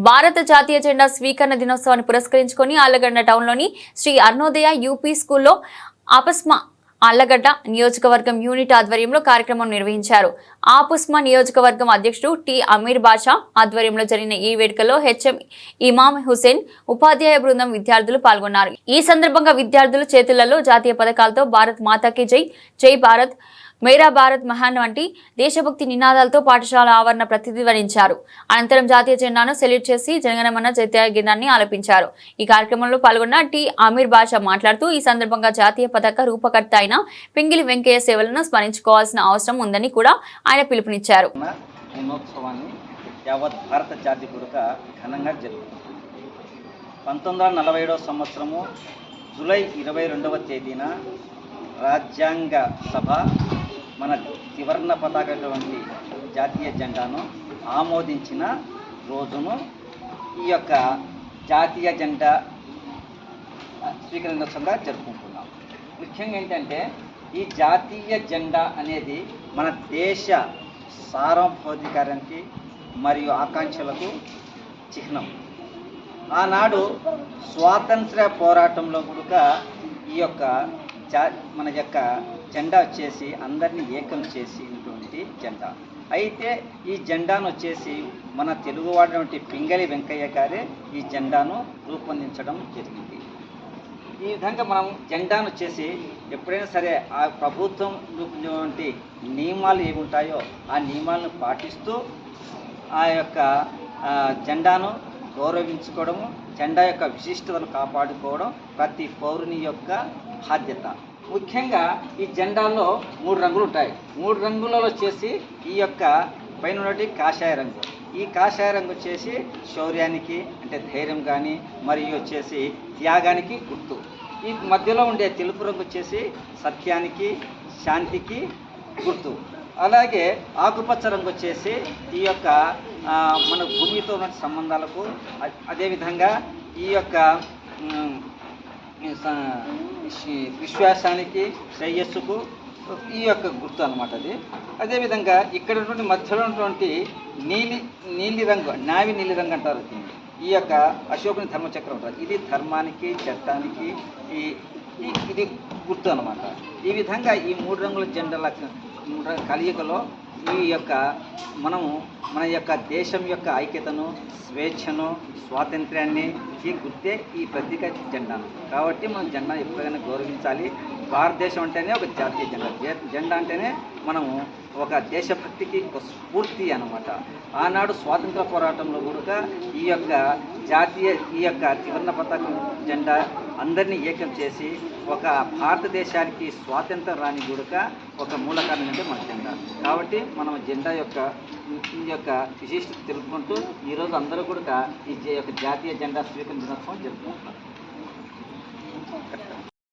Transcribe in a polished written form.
భారత జాతీయ జెండా స్వీకరణ దినోత్సవాన్ని పురస్కరించుకొని ఆళ్లగడ్డ టౌన్లోని శ్రీ అరుణోదయ యూపీ స్కూల్లో ఆపస్మా ఆళ్లగడ్డ నియోజకవర్గం యూనిట్ ఆధ్వర్యంలో కార్యక్రమం నిర్వహించారు. ఆపుస్మా నియోజకవర్గం అధ్యక్షుడు టి అమీర్ బాషా ఆధ్వర్యంలో జరిగిన ఈ వేడుకలో హెచ్ఎం ఇమాం హుసేన్ ఉపాధ్యాయ బృందం విద్యార్థులు పాల్గొన్నారు. ఈ సందర్భంగా విద్యార్థులు చేతులలో జాతీయ పథకాలతో భారత్ మాతాకి జై, జై భారత్, మేరా భారత్ మహాన్ వంటి దేశభక్తి నినాదాలతో పాఠశాల ఆవరణ ప్రతిధ్వనించారు. అనంతరం జాతీయ జెండాను సెల్యూట్ చేసి జనగణమన జాతీయ గీతాన్ని ఆలపించారు. ఈ కార్యక్రమంలో పాల్గొన్న టి అమీర్ బాషా మాట్లాడుతూ ఈ సందర్భంగా జాతీయ పతాక రూపకర్త అయిన పింగిలి వెంకయ్య సేవలను స్మరించుకోవాల్సిన అవసరం ఉందని కూడా ఆయన పిలుపునిచ్చారు. యావత్ భారత జాతి కొరకు ఘనంగా జరుగుతుంది. 1947 సంవత్సరము జూలై 22వ తేదీన రాజ్యాంగ సభ మన త్రివర్ణ పతాకటువంటి జాతీయ జెండాను ఆమోదించిన రోజును ఈ యొక్క జాతీయ జెండా స్వీకరించగా జరుపుకుంటున్నాం. ముఖ్యంగా ఏంటంటే ఈ జాతీయ జెండా అనేది మన దేశ సార్వభౌమికానికి మరియు ఆకాంక్షలకు చిహ్నం. ఆనాడు స్వాతంత్ర పోరాటంలో కూడా ఈ యొక్క మన యొక్క జెండా వచ్చేసి అందరినీ ఏకం చేసినటువంటి జెండా. అయితే ఈ జెండాను వచ్చేసి మన తెలుగువాడినటువంటి పింగళి వెంకయ్య గారే ఈ జెండాను రూపొందించడం జరిగింది. ఈ విధంగా మనం జెండాను వచ్చేసి ఎప్పుడైనా సరే ఆ ప్రభుత్వం రూపొందించినటువంటి నియమాలు ఏముంటాయో ఆ నియమాలను పాటిస్తూ ఆ యొక్క జెండాను గౌరవించుకోవడము, జెండా యొక్క విశిష్టతను కాపాడుకోవడం ప్రతి పౌరుని యొక్క బాధ్యత. ముఖ్యంగా ఈ జెండాలో 3 రంగులు ఉంటాయి. 3 రంగులలో వచ్చేసి ఈ యొక్క పైన ఉన్నటి కాషాయ రంగు. ఈ కాషాయ రంగు వచ్చేసి శౌర్యానికి అంటే ధైర్యం కానీ మరియు వచ్చేసి త్యాగానికి గుర్తు. ఈ మధ్యలో ఉండే తెలుపు రంగు వచ్చేసి సత్యానికి, శాంతికి గుర్తు. అలాగే ఆకుపచ్చ రంగు వచ్చేసి ఈ యొక్క మన భూమితో ఉన్న సంబంధాలకు, అదేవిధంగా ఈ యొక్క విశ్వాసానికి, శ్రేయస్సుకు ఈ యొక్క గుర్తు అన్నమాట అది. అదేవిధంగా ఇక్కడ ఉన్నటువంటి మధ్యలో ఉన్నటువంటి నీలి రంగు, నావి నీలి రంగు అంటారు. ఈ యొక్క అశోకుని ధర్మచక్రం ఉంటుంది. ఇది ధర్మానికి, చట్టానికి ఇది గుర్తు అన్నమాట. ఈ విధంగా ఈ 3 రంగుల జెండాల కలియుగలో ఈ యొక్క మనము మన యొక్క దేశం యొక్క ఐక్యతను, స్వేచ్ఛను, స్వాతంత్ర్యాన్ని ఈ గుర్తే ఈ ప్రతీక జెండా. కాబట్టి మనం జెండా ఎప్పుడైనా గౌరవించాలి. భారతదేశం అంటేనే ఒక జాతీయ జెండా. జెండా అంటేనే మనము ఒక దేశభక్తికి ఒక స్ఫూర్తి అన్నమాట. ఆనాడు స్వాతంత్ర పోరాటంలో కూడా ఈ యొక్క త్రివర్ణ పతాకం జెండా అందరినీ ఏకం చేసి ఒక భారతదేశానికి స్వాతంత్రం రాని కూడా ఒక మూల కారణం అంటే మన జెండా. కాబట్టి మనం జెండా యొక్క విశిష్టత తెలుపుకుంటూ ఈరోజు అందరూ కూడా ఈ యొక్క జాతీయ జెండా స్వీకరించిన దినోత్సవం జరుపుకుంటున్నారు.